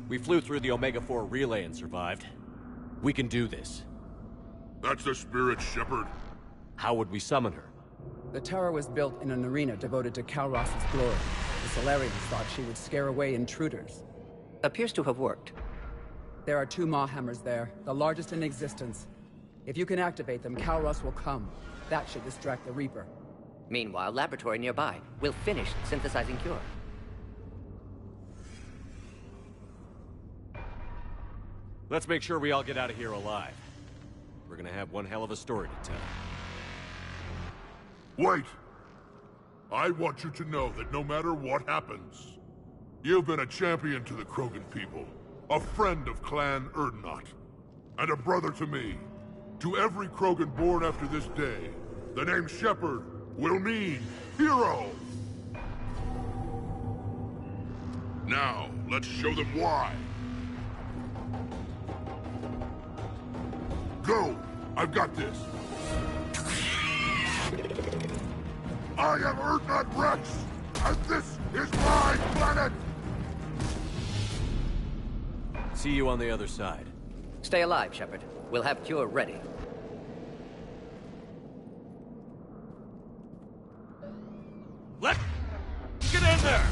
We flew through the Omega-4 relay and survived. We can do this. That's the spirit, Shepard. How would we summon her? The tower was built in an arena devoted to Kalros's glory. The Solarians thought she would scare away intruders. Appears to have worked. There are 2 Maw hammers there, the largest in existence. If you can activate them, Kalros will come. That should distract the Reaper. Meanwhile, laboratory nearby. We'll finish synthesizing cure. Let's make sure we all get out of here alive. We're gonna have one hell of a story to tell. Wait! I want you to know that no matter what happens, you've been a champion to the Krogan people, a friend of Clan Urdnot, and a brother to me. To every Krogan born after this day, the name Shepard will mean hero! Now, let's show them why. Go! I've got this! I am Urdnot Rex, and this is my planet! See you on the other side. Stay alive, Shepard. We'll have cure ready. Let's get in there!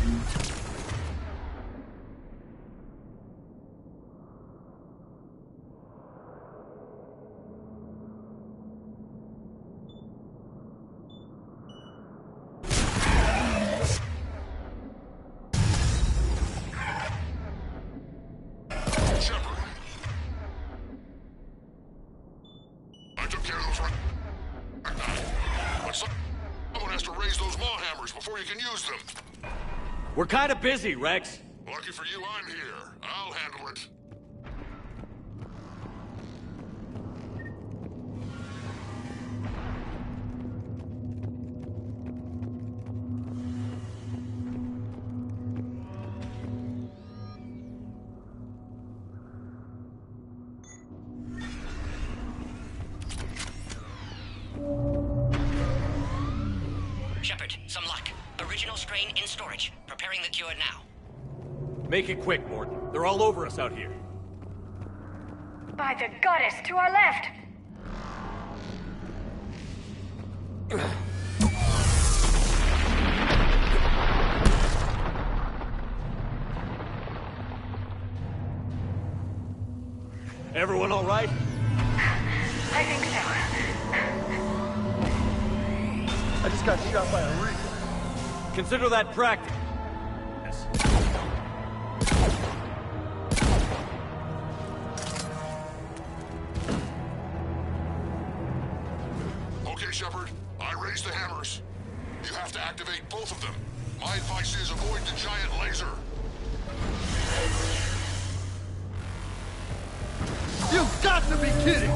Before you can use them. We're kind of busy, Rex. Lucky for you, I'm here. I'll handle it. Shepard, some luck. Original strain in storage. Preparing the cure now. Make it quick, Morton. They're all over us out here. By the goddess, to our left! Everyone all right? I think so. I just got shot by a Reaper. Consider that practice. Yes. Okay, Shepard. I raised the hammers. You have to activate both of them. My advice is avoid the giant laser. You've got to be kidding!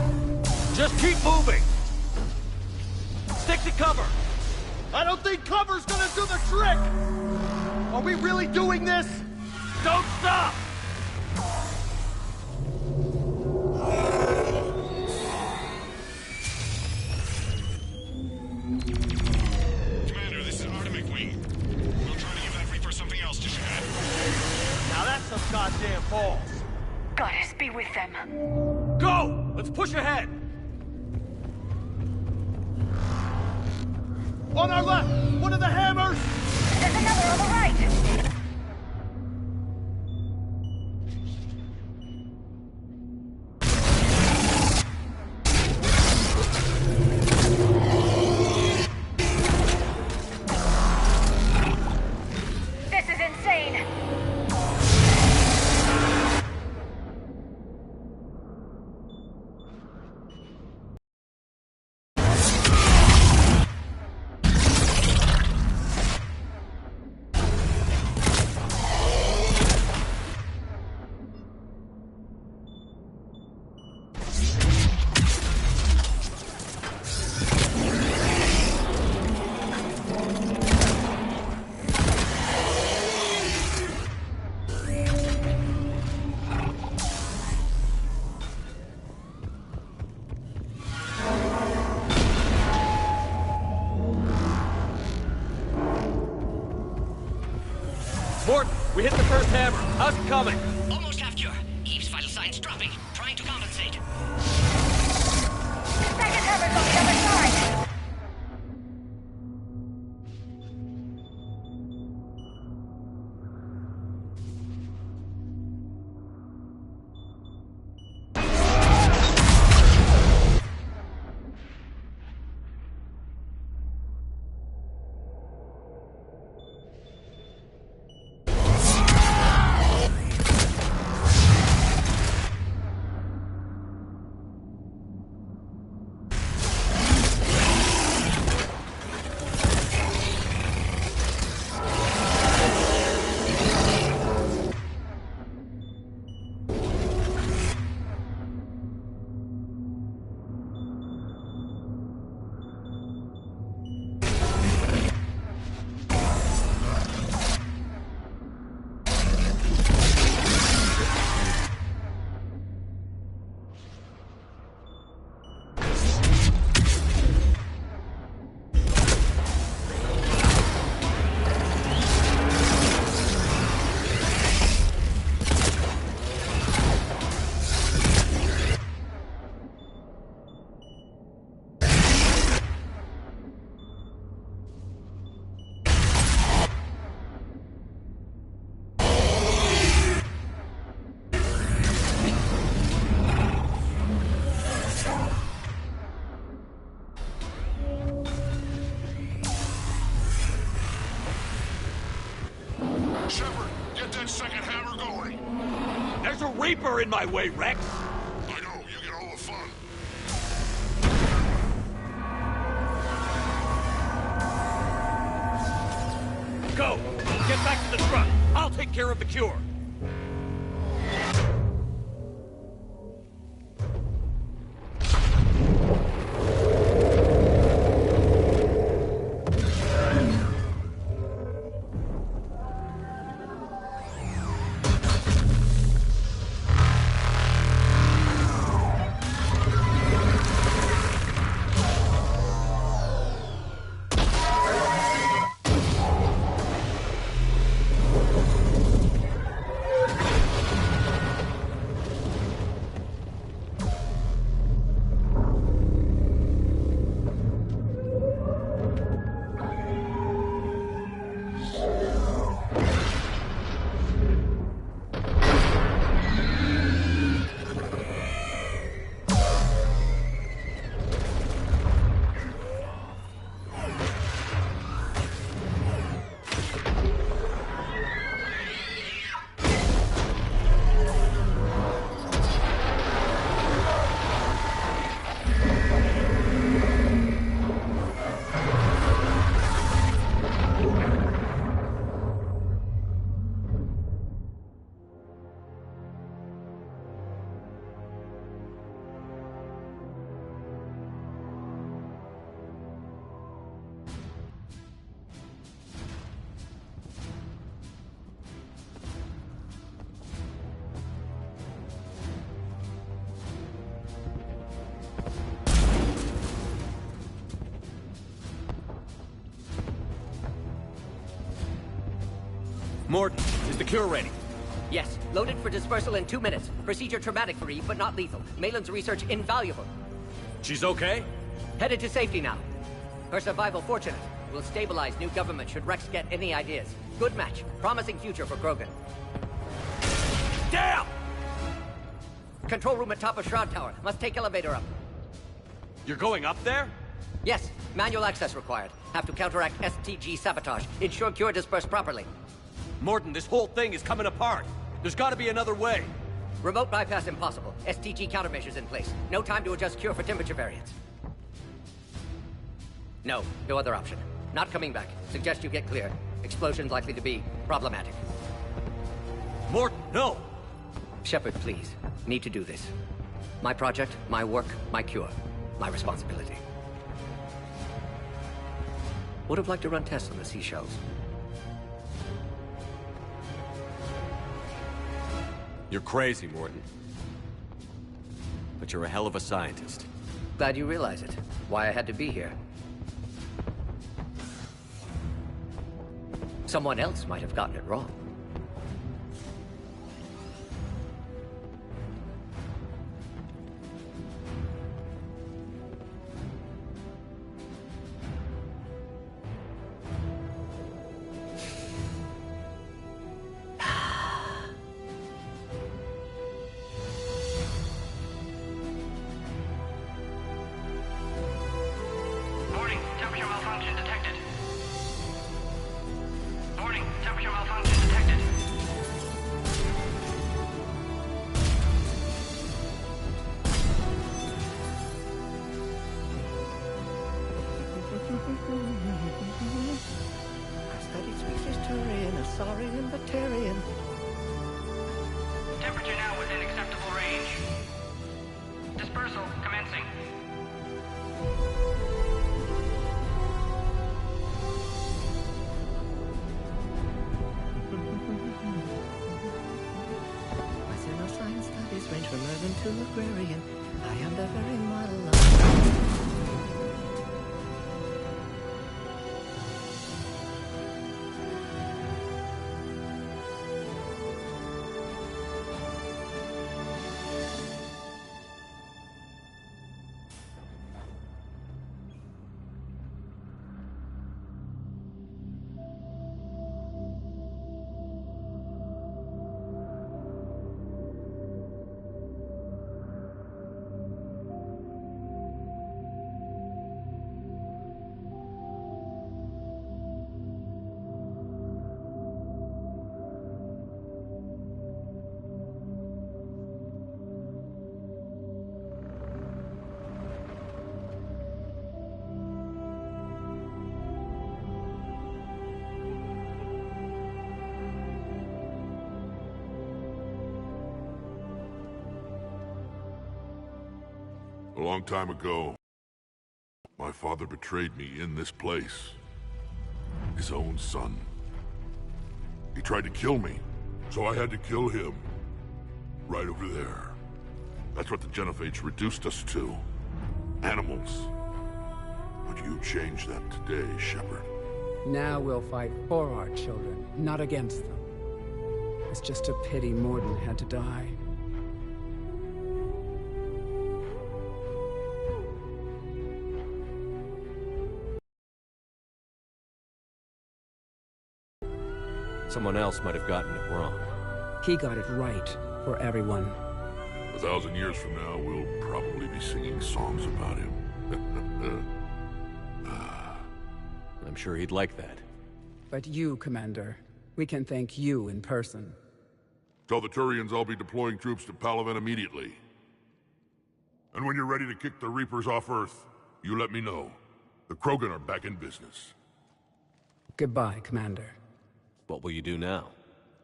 Just keep moving! Stick to cover! I don't think cover's gonna do the trick! Are we really doing this? Don't stop! Commander, this is Artemic Wing. We'll try to give that Reaper something else to shoot at. Now that's some goddamn balls. Goddess, be with them. Go! Let's push ahead! On our left! One of the hammers! There's another on the right! This is insane! Morton, we hit the first hammer. How's it coming? Almost half ever in my way, Rex! I know, you get all the fun. Go! Get back to the truck! I'll take care of the cure! Morton, is the cure ready? Yes, loaded for dispersal in 2 minutes. Procedure traumatic-free, but not lethal. Malin's research invaluable. She's okay? Headed to safety now. Her survival fortunate. Will stabilize new government should Rex get any ideas. Good match. Promising future for Krogan. Damn! Control room at top of Shroud Tower. Must take elevator up. You're going up there? Yes, manual access required. Have to counteract STG sabotage. Ensure cure dispersed properly. Morton, this whole thing is coming apart. There's gotta be another way. Remote bypass impossible. STG countermeasures in place. No time to adjust cure for temperature variance. No other option. Not coming back. Suggest you get clear. Explosion's likely to be problematic. Morton, no! Shepard, please. Need to do this. My project, my work, my cure. My responsibility. Would have liked to run tests on the seashells. You're crazy, Morton. But you're a hell of a scientist. Glad you realize it. Why I had to be here. Someone else might have gotten it wrong. Warning, temperature malfunction detected. Warning, temperature malfunction detected. I studied species Turian, a saurian, Batarian. Temperature now within acceptable range. Dispersal commencing. A long time ago, my father betrayed me in this place. His own son. He tried to kill me, so I had to kill him. Right over there. That's what the Genophage reduced us to. Animals. But you changed that today, Shepard. Now we'll fight for our children, not against them. It's just a pity Morden had to die. Someone else might have gotten it wrong. He got it right for everyone. 1,000 years from now, we'll probably be singing songs about him. I'm sure he'd like that. But you, Commander, we can thank you in person. Tell the Turians I'll be deploying troops to Palaven immediately. And when you're ready to kick the Reapers off Earth, you let me know. The Krogan are back in business. Goodbye, Commander. What will you do now?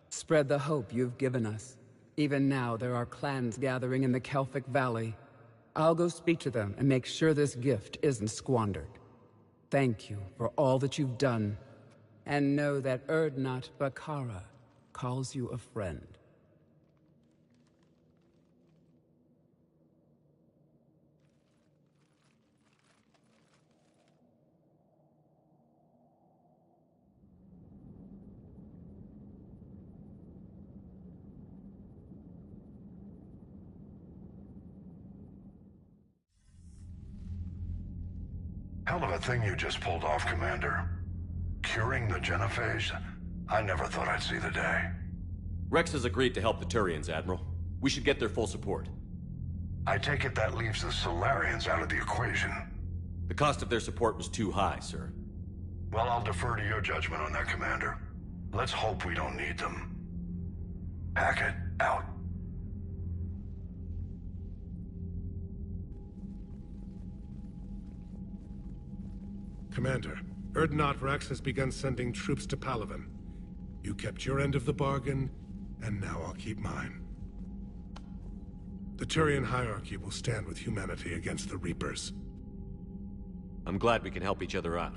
Spread the hope you've given us. Even now, there are clans gathering in the Kelphic Valley. I'll go speak to them and make sure this gift isn't squandered. Thank you for all that you've done. And know that Urdnot Bakara calls you a friend. Hell of a thing you just pulled off, Commander. Curing the Genophage? I never thought I'd see the day. Rex has agreed to help the Turians, Admiral. We should get their full support. I take it that leaves the Solarians out of the equation. The cost of their support was too high, sir. Well, I'll defer to your judgment on that, Commander. Let's hope we don't need them. Hackett, out. Commander, Urdnot Rex has begun sending troops to Palaven. You kept your end of the bargain, and now I'll keep mine. The Turian hierarchy will stand with humanity against the Reapers. I'm glad we can help each other out.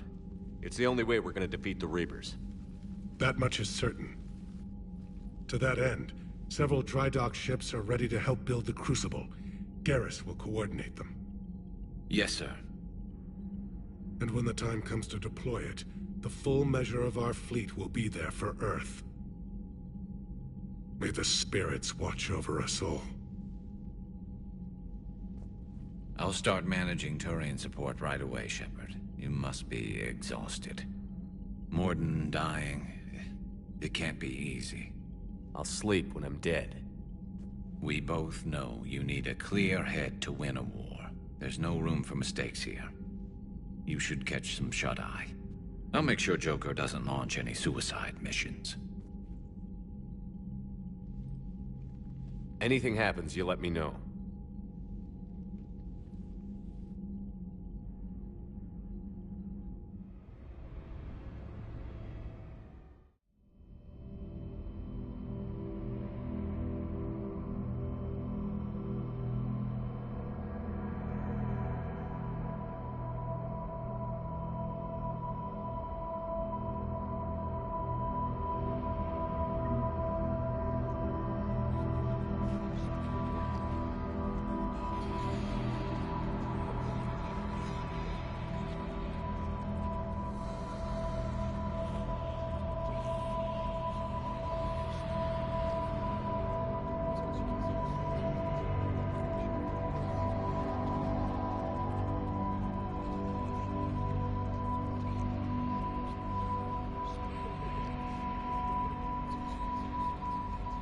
It's the only way we're gonna defeat the Reapers. That much is certain. To that end, several dry dock ships are ready to help build the Crucible. Garrus will coordinate them. Yes, sir. And when the time comes to deploy it, the full measure of our fleet will be there for Earth. May the spirits watch over us all. I'll start managing Turian support right away, Shepard. You must be exhausted. Morden dying, it can't be easy. I'll sleep when I'm dead. We both know you need a clear head to win a war. There's no room for mistakes here. You should catch some shut-eye. I'll make sure Joker doesn't launch any suicide missions. Anything happens, you let me know.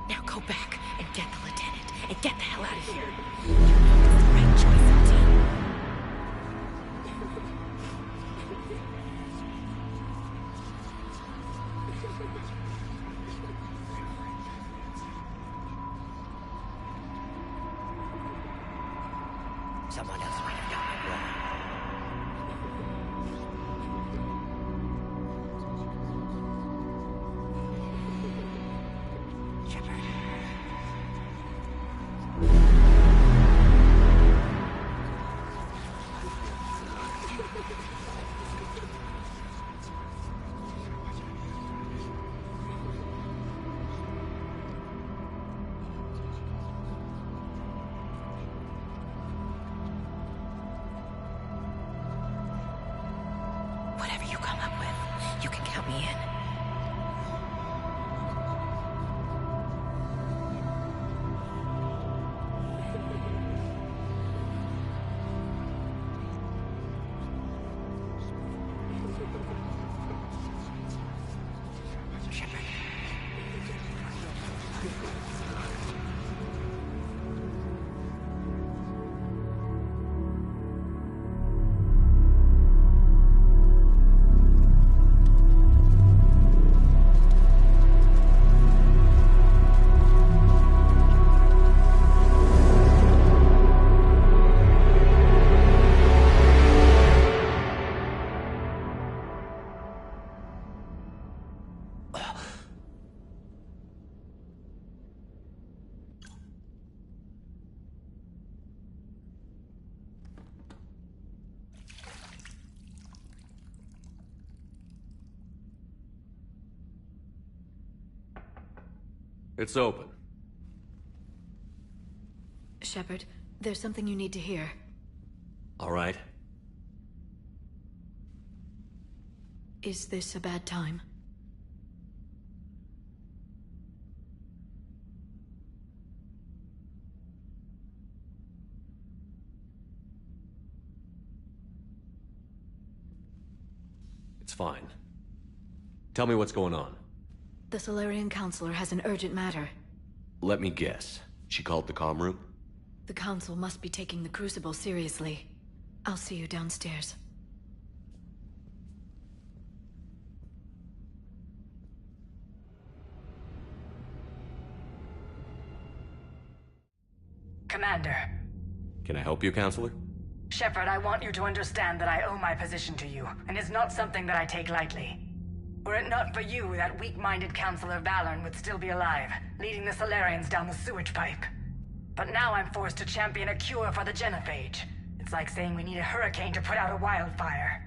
Now go back and get the lieutenant and get the hell out of here. It's the right choice, LT. Someone else might have done it wrong. Shepard. It's open. Shepard, there's something you need to hear. All right. Is this a bad time? It's fine. Tell me what's going on. The Solarian Counselor has an urgent matter. Let me guess. She called the comm room? The Council must be taking the Crucible seriously. I'll see you downstairs. Commander. Can I help you, Counselor? Shepard, I want you to understand that I owe my position to you, and it's not something that I take lightly. Were it not for you, that weak-minded Counselor Valorn would still be alive, leading the Solarians down the sewage pipe. But now I'm forced to champion a cure for the genophage. It's like saying we need a hurricane to put out a wildfire.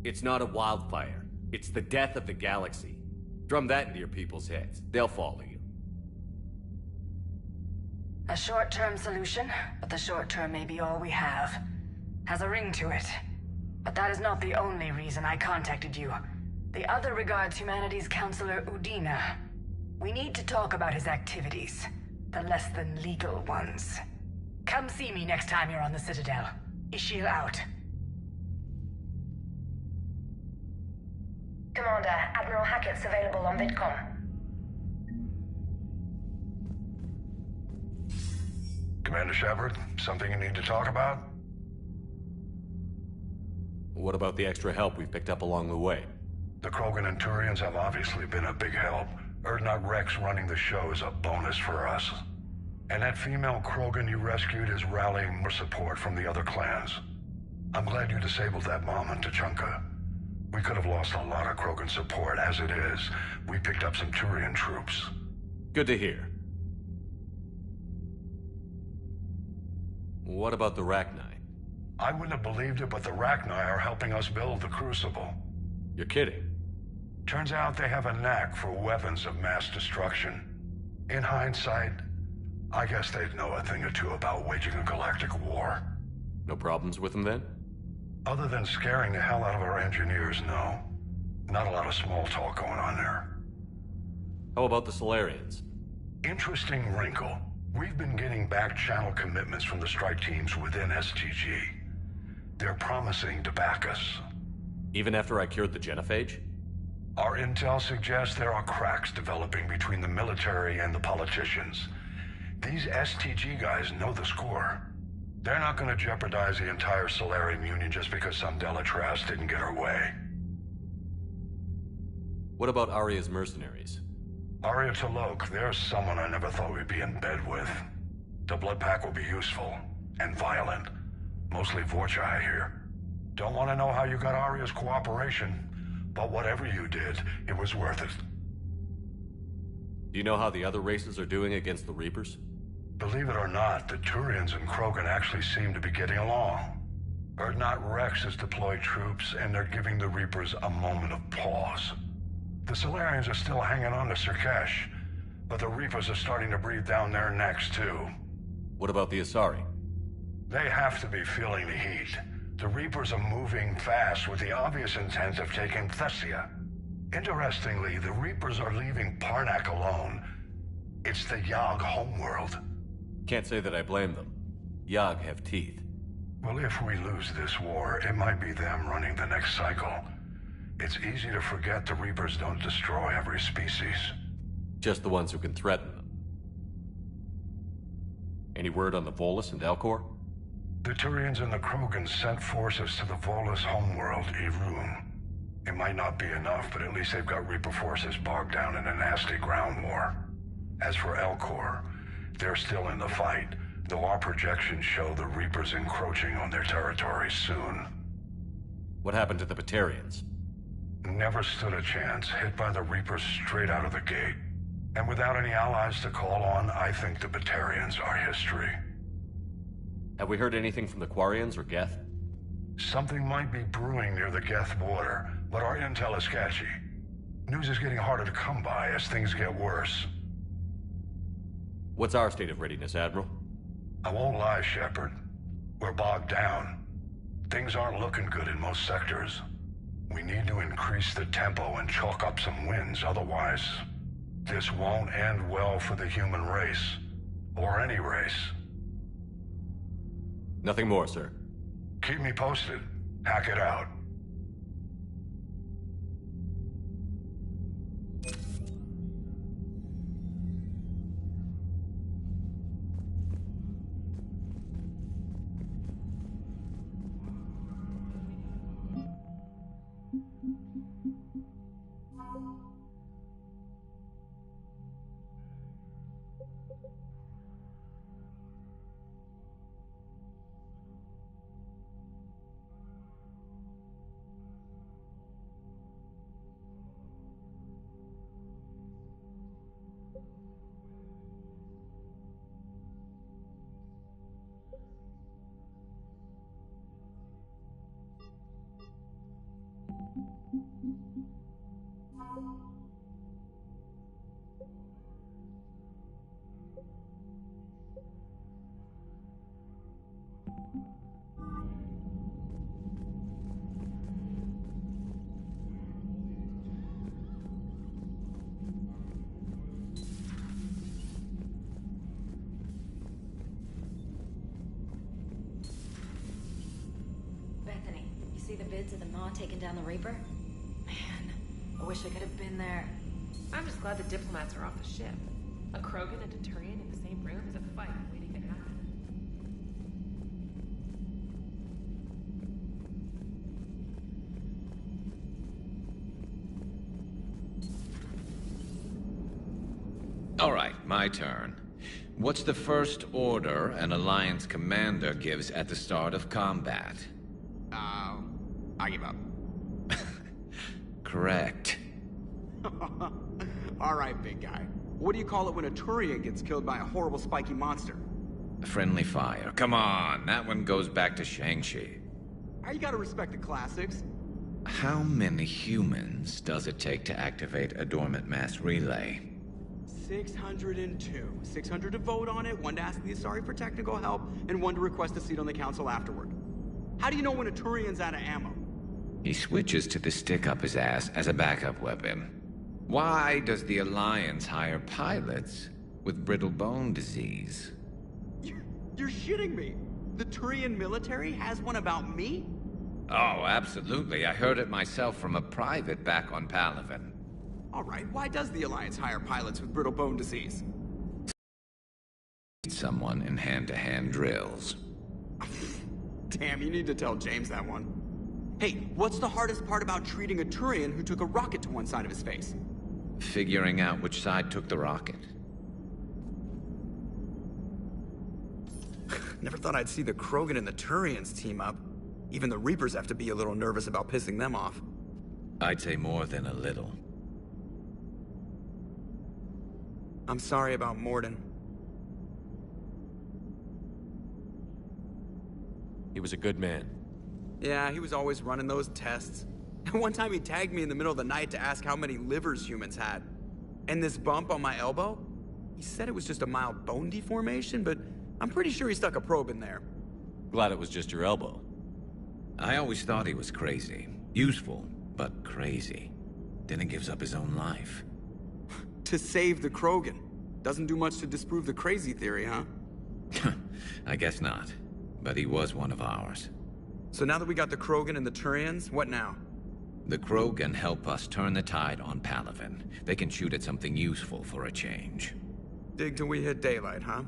It's not a wildfire. It's the death of the galaxy. Drum that into your people's heads. They'll follow you. A short-term solution, but the short term may be all we have. Has a ring to it. But that is not the only reason I contacted you. The other regards humanity's Counselor Udina. We need to talk about his activities. The less than legal ones. Come see me next time you're on the Citadel. Ishil out. Commander, Admiral Hackett's available on VidCom. Commander Shepard, something you need to talk about? What about the extra help we've picked up along the way? The Krogan and Turians have obviously been a big help. Urdnot Rex running the show is a bonus for us. And that female Krogan you rescued is rallying more support from the other clans. I'm glad you disabled that bomb on Tuchanka. We could have lost a lot of Krogan support. As it is, we picked up some Turian troops. Good to hear. What about the Rachni? I wouldn't have believed it, but the Rachni are helping us build the Crucible. You're kidding. Turns out they have a knack for weapons of mass destruction. In hindsight, I guess they'd know a thing or two about waging a galactic war. No problems with them then? Other than scaring the hell out of our engineers, no. Not a lot of small talk going on there. How about the Solarians? Interesting wrinkle. We've been getting back-channel commitments from the strike teams within STG. They're promising to back us. Even after I cured the genophage? Our intel suggests there are cracks developing between the military and the politicians. These STG guys know the score. They're not going to jeopardize the entire Solarian Union just because some Delatras didn't get her way. What about Aria's mercenaries? Aria T'Loak, there's someone I never thought we'd be in bed with. The blood pack will be useful, and violent. Mostly Vorcha, I hear. Don't want to know how you got Aria's cooperation, but whatever you did, it was worth it. Do you know how the other races are doing against the Reapers? Believe it or not, the Turians and Krogan actually seem to be getting along. Urdnot Rex has deployed troops, and they're giving the Reapers a moment of pause. The Solarians are still hanging on to Sirkesh, but the Reapers are starting to breathe down their necks, too. What about the Asari? They have to be feeling the heat. The Reapers are moving fast with the obvious intent of taking Thessia. Interestingly, the Reapers are leaving Parnak alone. It's the Yogg homeworld. Can't say that I blame them. Yogg have teeth. Well, if we lose this war, it might be them running the next cycle. It's easy to forget the Reapers don't destroy every species. Just the ones who can threaten them. Any word on the Volus and Elcor? The Turians and the Krogan sent forces to the Volus homeworld, Irun. It might not be enough, but at least they've got Reaper forces bogged down in a nasty ground war. As for Elcor, they're still in the fight, though our projections show the Reapers encroaching on their territory soon. What happened to the Batarians? Never stood a chance, hit by the Reapers straight out of the gate. And without any allies to call on, I think the Batarians are history. Have we heard anything from the Quarians or Geth? Something might be brewing near the Geth border, but our intel is sketchy. News is getting harder to come by as things get worse. What's our state of readiness, Admiral? I won't lie, Shepard. We're bogged down. Things aren't looking good in most sectors. We need to increase the tempo and chalk up some wins, otherwise this won't end well for the human race. Or any race. Nothing more, sir. Keep me posted. Hack it out. Bethany, you see the vids of the Maw taking down the Reaper? Man, I wish I could have been there. I'm just glad the diplomats are off the ship. A Krogan and a Turian in the same room is a fight waiting to happen. All right, my turn. What's the first order an Alliance commander gives at the start of combat? I give up. Correct. All right, big guy. What do you call it when a Turian gets killed by a horrible spiky monster? Friendly fire. Come on, that one goes back to Shang-Chi. You gotta respect the classics. How many humans does it take to activate a dormant mass relay? 602. 600 to vote on it, 1 to ask the Asari for technical help, and 1 to request a seat on the council afterward. How do you know when a Turian's out of ammo? He switches to the stick up his ass as a backup weapon. Why does the Alliance hire pilots with brittle bone disease? You're shitting me. The Turian military has one about me? Oh, absolutely. I heard it myself from a private back on Palaven. All right, why does the Alliance hire pilots with brittle bone disease? Someone in hand-to-hand drills. Damn, you need to tell James that one. Hey, what's the hardest part about treating a Turian who took a rocket to one side of his face? Figuring out which side took the rocket. Never thought I'd see the Krogan and the Turians team up. Even the Reapers have to be a little nervous about pissing them off. I'd say more than a little. I'm sorry about Morden. He was a good man. Yeah, he was always running those tests. And one time he tagged me in the middle of the night to ask how many livers humans had. And this bump on my elbow? He said it was just a mild bone deformation, but I'm pretty sure he stuck a probe in there. Glad it was just your elbow. I always thought he was crazy. Useful, but crazy. Then he gives up his own life. To save the Krogan. Doesn't do much to disprove the crazy theory, huh? I guess not. But he was one of ours. So now that we got the Krogan and the Turians, what now? The Krogan help us turn the tide on Palaven. They can shoot at something useful for a change. Dig till we hit daylight, huh?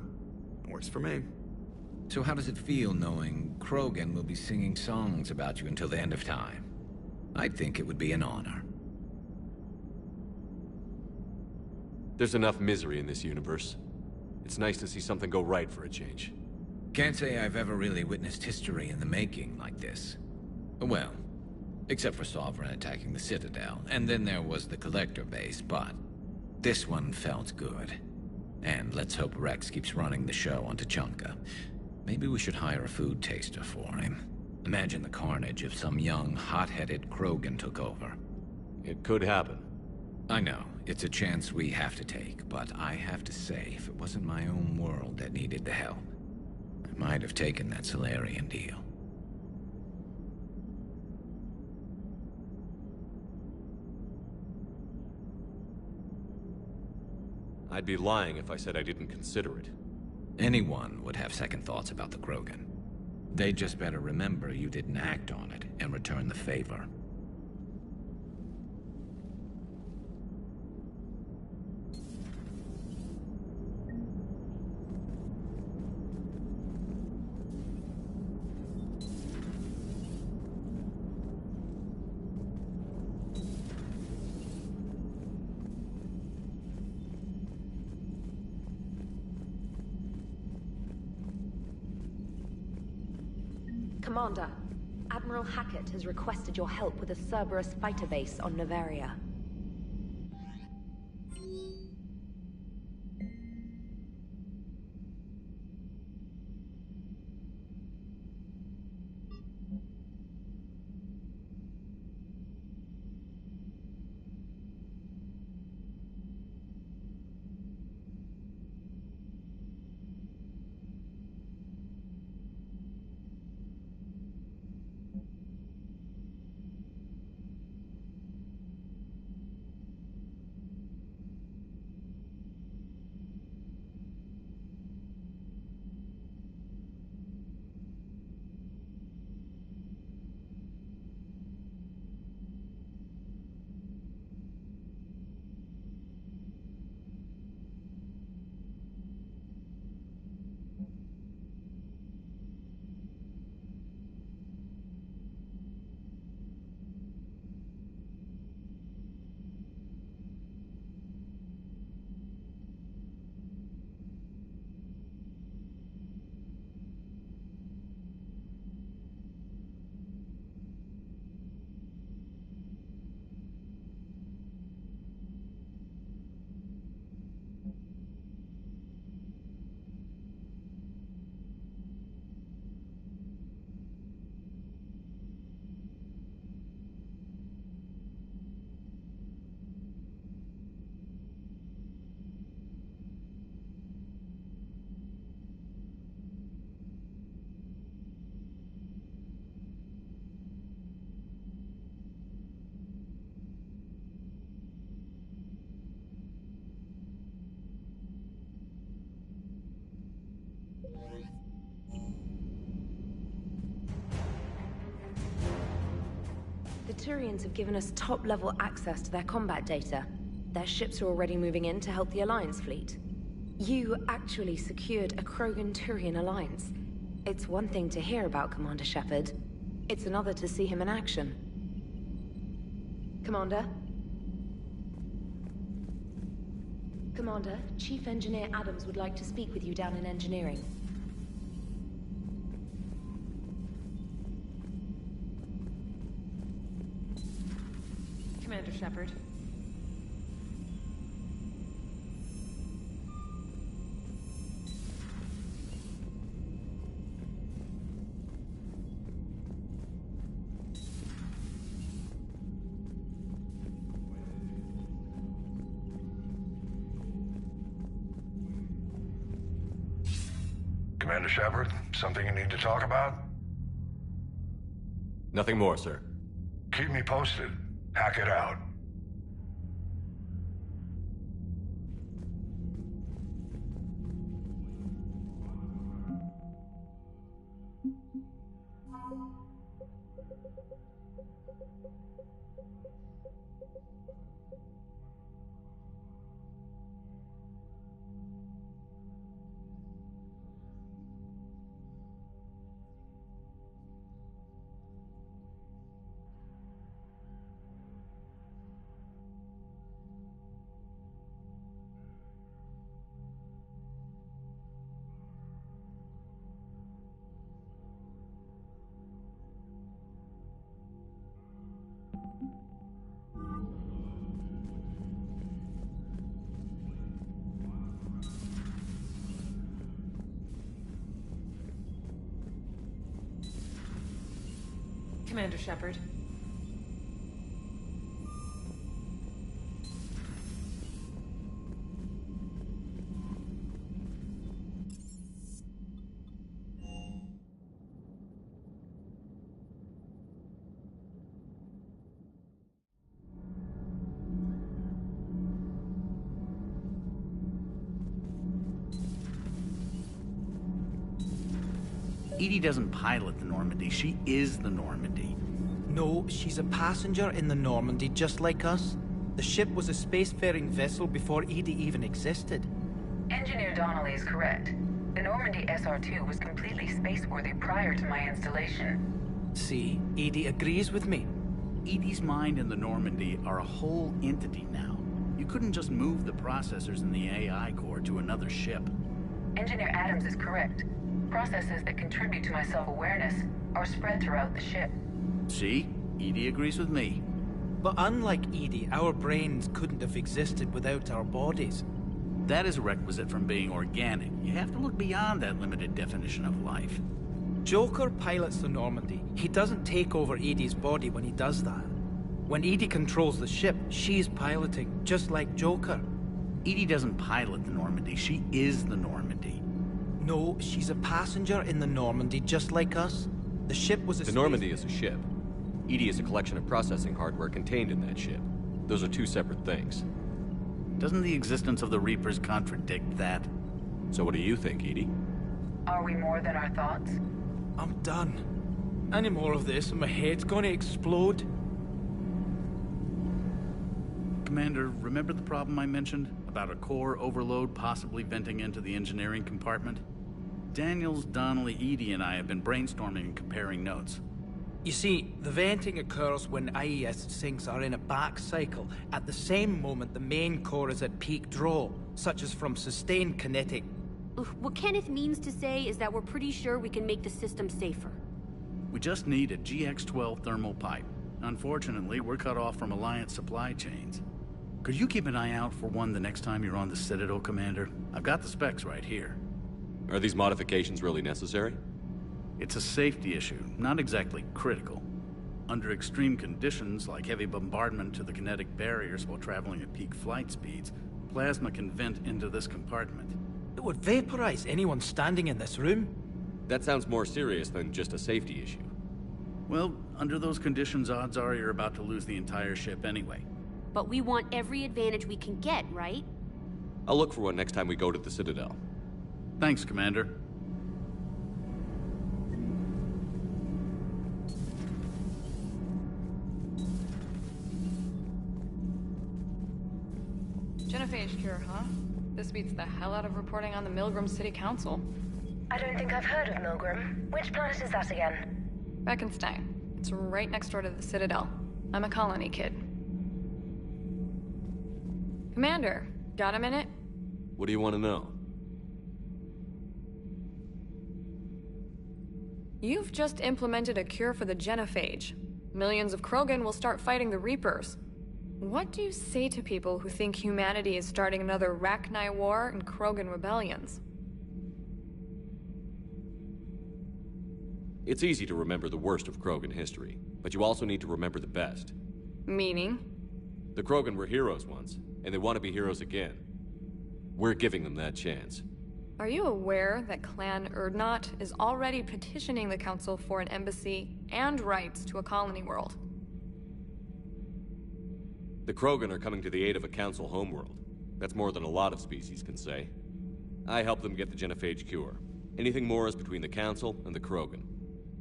Works for me. So how does it feel knowing Krogan will be singing songs about you until the end of time? I'd think it would be an honor. There's enough misery in this universe. It's nice to see something go right for a change. Can't say I've ever really witnessed history in the making like this. Well, except for Sovereign attacking the Citadel, and then there was the Collector base, but this one felt good. And let's hope Rex keeps running the show on Tuchanka. Maybe we should hire a food taster for him. Imagine the carnage if some young, hot-headed Krogan took over. It could happen. I know, it's a chance we have to take, but I have to say, if it wasn't my own world that needed the help, I might have taken that Solarian deal. I'd be lying if I said I didn't consider it. Anyone would have second thoughts about the Krogan. They just better remember you didn't act on it and return the favor. Commander, Admiral Hackett has requested your help with a Cerberus fighter base on Novaria. The Turians have given us top-level access to their combat data. Their ships are already moving in to help the Alliance fleet. You actually secured a Krogan-Turian alliance. It's one thing to hear about Commander Shepard. It's another to see him in action. Commander? Commander, Chief Engineer Adams would like to speak with you down in engineering. Commander Shepard. Commander Shepard, something you need to talk about? Nothing more, sir. Keep me posted. Hack it out. Commander Shepard. Edie doesn't pilot the Normandy, she is the Normandy. No, she's a passenger in the Normandy, just like us. The ship was a spacefaring vessel before Edie even existed. Engineer Donnelly is correct. The Normandy SR-2 was completely spaceworthy prior to my installation. See, Edie agrees with me. Edie's mind and the Normandy are a whole entity now. You couldn't just move the processors in the AI core to another ship. Engineer Adams is correct. Processes that contribute to my self-awareness are spread throughout the ship. See? Edie agrees with me. But unlike Edie, our brains couldn't have existed without our bodies. That is a requisite from being organic. You have to look beyond that limited definition of life. Joker pilots the Normandy. He doesn't take over Edie's body when he does that. When Edie controls the ship, she's piloting, just like Joker. Edie doesn't pilot the Normandy, she is the Normandy. No, she's a passenger in the Normandy, just like us. The ship was a The Normandy is a ship. Edie is a collection of processing hardware contained in that ship. Those are two separate things. Doesn't the existence of the Reapers contradict that? So what do you think, Edie? Are we more than our thoughts? I'm done. Any more of this and my head's gonna explode. Commander, remember the problem I mentioned? About a core overload possibly venting into the engineering compartment? Daniels, Donnelly, Edie, and I have been brainstorming and comparing notes. You see, the venting occurs when IES sinks are in a back cycle, at the same moment the main core is at peak draw, such as from sustained kinetic. What Kenneth means to say is that we're pretty sure we can make the system safer. We just need a GX-12 thermal pipe. Unfortunately, we're cut off from Alliance supply chains. Could you keep an eye out for one the next time you're on the Citadel, Commander? I've got the specs right here. Are these modifications really necessary? It's a safety issue, not exactly critical. Under extreme conditions, like heavy bombardment to the kinetic barriers while traveling at peak flight speeds, plasma can vent into this compartment. It would vaporize anyone standing in this room. That sounds more serious than just a safety issue. Well, under those conditions, odds are you're about to lose the entire ship anyway. But we want every advantage we can get, right? I'll look for one next time we go to the Citadel. Thanks, Commander. Genophage cure, huh? This beats the hell out of reporting on the Milgram City Council. I don't think I've heard of Milgram. Which planet is that again? Beckenstein. It's right next door to the Citadel. I'm a colony kid. Commander, got a minute? What do you want to know? You've just implemented a cure for the genophage. Millions of Krogan will start fighting the Reapers. What do you say to people who think humanity is starting another Rachni War and Krogan rebellions? It's easy to remember the worst of Krogan history, but you also need to remember the best. Meaning? The Krogan were heroes once, and they want to be heroes again. We're giving them that chance. Are you aware that Clan Urdnot is already petitioning the Council for an embassy and rights to a colony world? The Krogan are coming to the aid of a Council homeworld. That's more than a lot of species can say. I helped them get the genophage cure. Anything more is between the Council and the Krogan.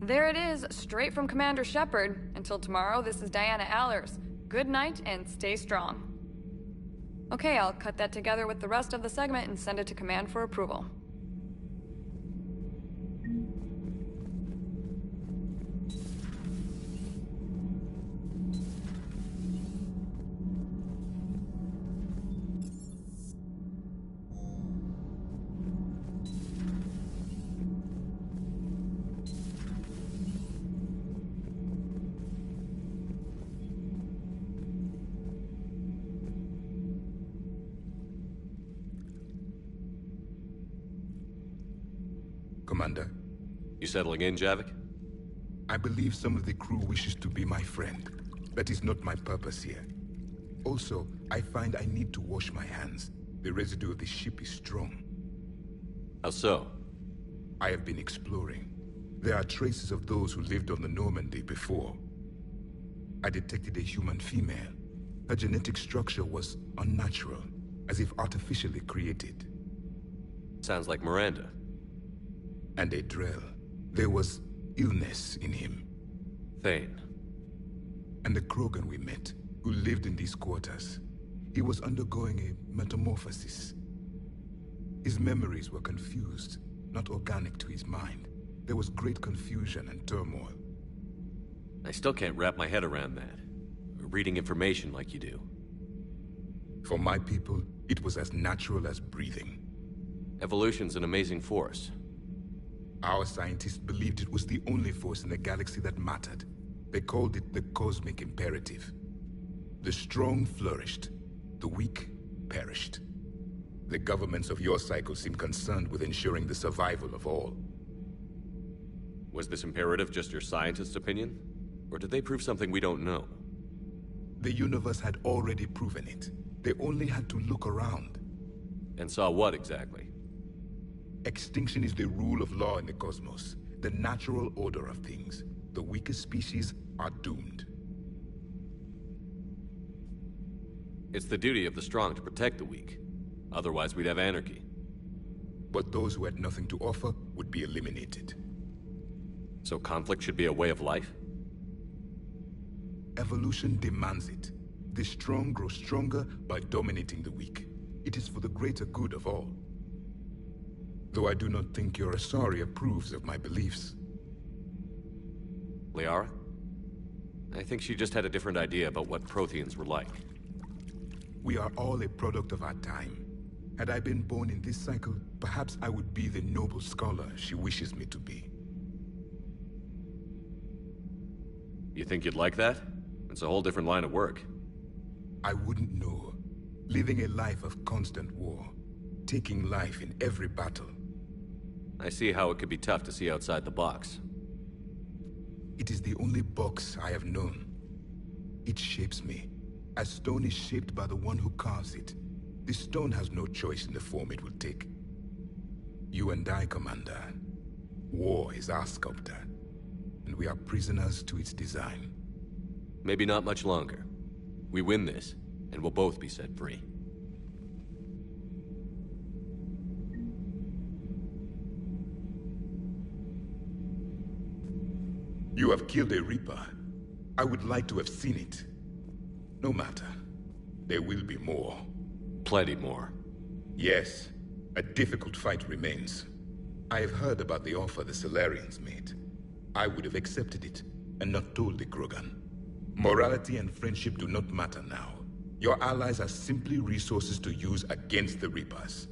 There it is, straight from Commander Shepard. Until tomorrow, this is Diana Allers. Good night and stay strong. Okay, I'll cut that together with the rest of the segment and send it to Command for approval. Commander. You settling in, Javik? I believe some of the crew wishes to be my friend. That is not my purpose here. Also, I find I need to wash my hands. The residue of the ship is strong. How so? I have been exploring. There are traces of those who lived on the Normandy before. I detected a human female. Her genetic structure was unnatural, as if artificially created. Sounds like Miranda. And a Drell. There was illness in him. Thane. And the Krogan we met, who lived in these quarters. He was undergoing a metamorphosis. His memories were confused, not organic to his mind. There was great confusion and turmoil. I still can't wrap my head around that. Reading information like you do. For my people, it was as natural as breathing. Evolution's an amazing force. Our scientists believed it was the only force in the galaxy that mattered. They called it the cosmic imperative. The strong flourished, the weak perished. The governments of your cycle seem concerned with ensuring the survival of all. Was this imperative just your scientist's opinion? Or did they prove something we don't know? The universe had already proven it. They only had to look around. And saw what exactly? Extinction is the rule of law in the cosmos, the natural order of things. The weakest species are doomed. It's the duty of the strong to protect the weak. Otherwise, we'd have anarchy. But those who had nothing to offer would be eliminated. So conflict should be a way of life? Evolution demands it. The strong grow stronger by dominating the weak. It is for the greater good of all. Though I do not think your Asari approves of my beliefs. Liara? I think she just had a different idea about what Protheans were like. We are all a product of our time. Had I been born in this cycle, perhaps I would be the noble scholar she wishes me to be. You think you'd like that? It's a whole different line of work. I wouldn't know. Living a life of constant war. Taking life in every battle. I see how it could be tough to see outside the box. It is the only box I have known. It shapes me, as stone is shaped by the one who carves it. The stone has no choice in the form it will take. You and I, Commander. War is our sculptor, and we are prisoners to its design. Maybe not much longer. We win this, and we'll both be set free. You have killed a Reaper. I would like to have seen it. No matter. There will be more. Plenty more. Yes. A difficult fight remains. I have heard about the offer the Solarians made. I would have accepted it, and not told the Krogan. Morality and friendship do not matter now. Your allies are simply resources to use against the Reapers.